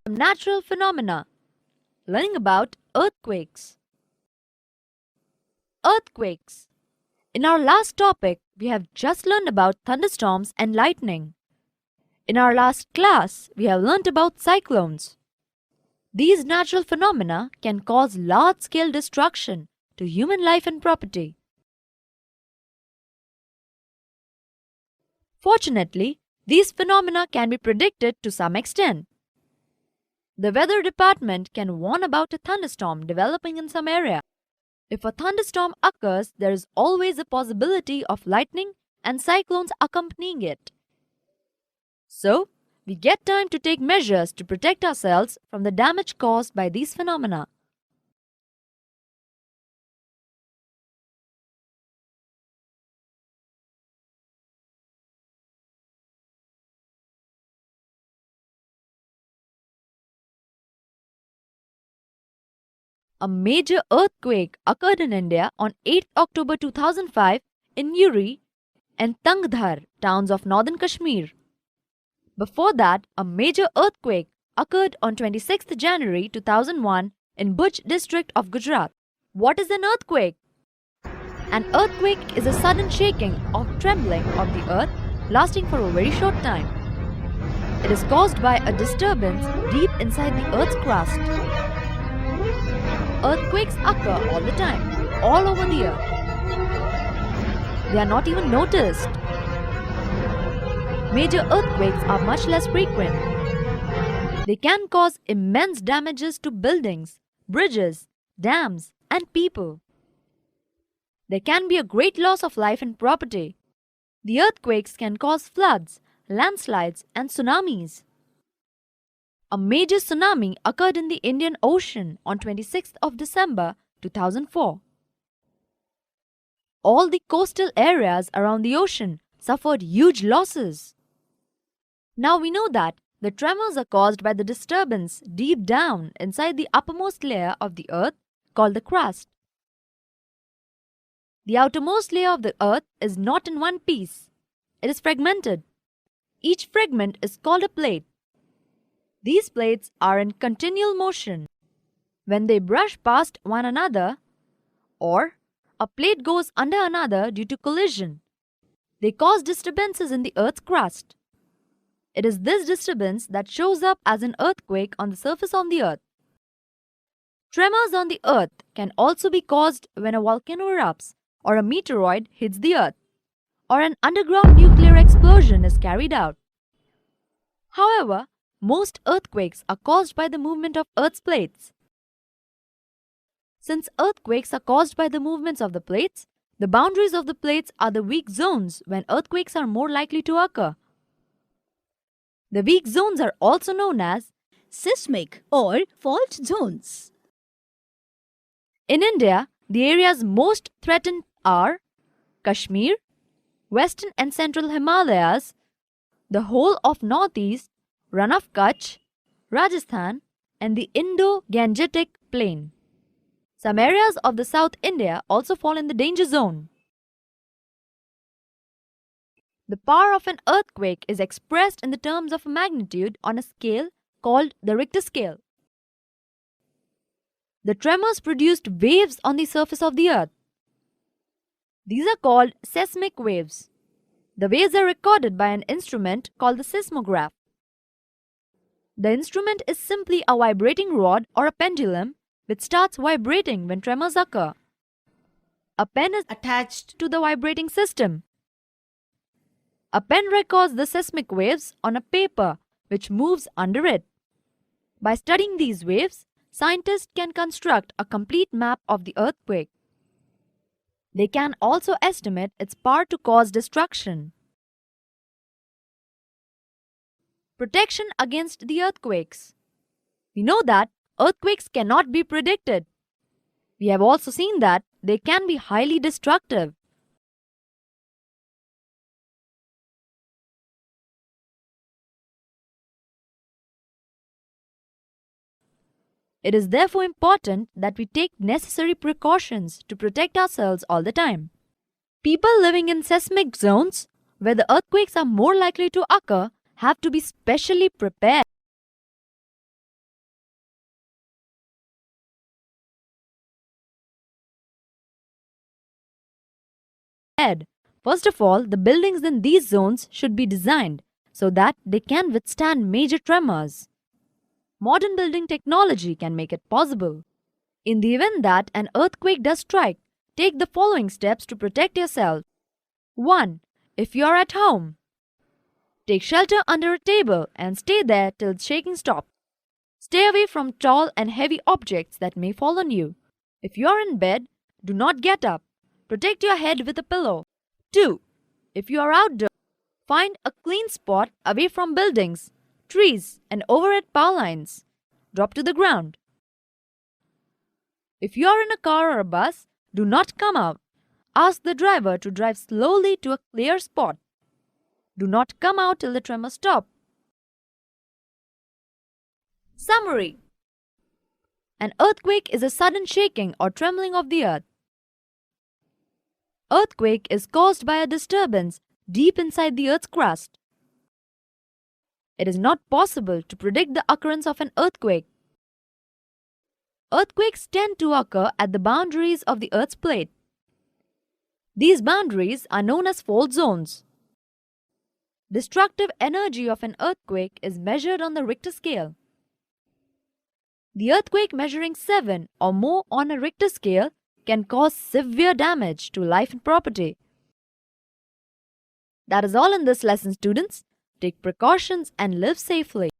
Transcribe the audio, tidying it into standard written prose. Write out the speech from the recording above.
some natural phenomena. Learning about earthquakes. Earthquakes. In our last topic, we have just learned about thunderstorms and lightning. In our last class, we have learned about cyclones. These natural phenomena can cause large-scale destruction to human life and property. Fortunately, these phenomena can be predicted to some extent. The weather department can warn about a thunderstorm developing in some area. If a thunderstorm occurs, there is always a possibility of lightning and cyclones accompanying it. So, we get time to take measures to protect ourselves from the damage caused by these phenomena. A major earthquake occurred in India on 8 October 2005 in Uri and Tangdhar towns of northern Kashmir. Before that, a major earthquake occurred on 26 January 2001 in Bhuj district of Gujarat. What is an earthquake? An earthquake is a sudden shaking or trembling of the earth lasting for a very short time. It is caused by a disturbance deep inside the earth's crust. Earthquakes occur all the time, all over the earth. They are not even noticed. Major earthquakes are much less frequent. They can cause immense damages to buildings, bridges, dams, and people. There can be a great loss of life and property. The earthquakes can cause floods, landslides, and tsunamis. A major tsunami occurred in the Indian Ocean on 26th of December 2004. All the coastal areas around the ocean suffered huge losses. Now we know that the tremors are caused by the disturbance deep down inside the uppermost layer of the earth called the crust. The outermost layer of the earth is not in one piece. It is fragmented. Each fragment is called a plate. These plates are in continual motion. When they brush past one another, or a plate goes under another due to collision, they cause disturbances in the Earth's crust. It is this disturbance that shows up as an earthquake on the surface of the Earth. Tremors on the Earth can also be caused when a volcano erupts, or a meteoroid hits the Earth, or an underground nuclear explosion is carried out. However, most earthquakes are caused by the movement of Earth's plates. Since earthquakes are caused by the movements of the plates, the boundaries of the plates are the weak zones when earthquakes are more likely to occur. The weak zones are also known as seismic or fault zones. In India, the areas most threatened are Kashmir, Western and Central Himalayas, the whole of Northeast, Rann of Kutch, Rajasthan, and the Indo-Gangetic Plain. Some areas of the South India also fall in the danger zone. The power of an earthquake is expressed in the terms of magnitude on a scale called the Richter scale. The tremors produced waves on the surface of the earth. These are called seismic waves. The waves are recorded by an instrument called the seismograph. The instrument is simply a vibrating rod or a pendulum which starts vibrating when tremors occur. A pen is attached to the vibrating system. A pen records the seismic waves on a paper which moves under it. By studying these waves, scientists can construct a complete map of the earthquake. They can also estimate its power to cause destruction. Protection against the earthquakes. We know that earthquakes cannot be predicted. We have also seen that they can be highly destructive. It is therefore important that we take necessary precautions to protect ourselves all the time. People living in seismic zones where the earthquakes are more likely to occur have to be specially prepared. ahead. First of all, the buildings in these zones should be designed so that they can withstand major tremors. Modern building technology can make it possible. In the event that an earthquake does strike, take the following steps to protect yourself. 1. If you are at home, take shelter under a table and stay there till the shaking stops. Stay away from tall and heavy objects that may fall on you. If you are in bed, do not get up. Protect your head with a pillow. 2. If you are outdoors, find a clean spot away from buildings, trees, and overhead power lines. Drop to the ground. If you are in a car or a bus, do not come out. Ask the driver to drive slowly to a clear spot. Do not come out till the tremor stops. Summary: an earthquake is a sudden shaking or trembling of the earth. Earthquake is caused by a disturbance deep inside the earth's crust. It is not possible to predict the occurrence of an earthquake. Earthquakes tend to occur at the boundaries of the earth's plate. These boundaries are known as fault zones. Destructive energy of an earthquake is measured on the Richter scale. The earthquake measuring 7 or more on a Richter scale can cause severe damage to life and property. That is all in this lesson, students. Take precautions and live safely.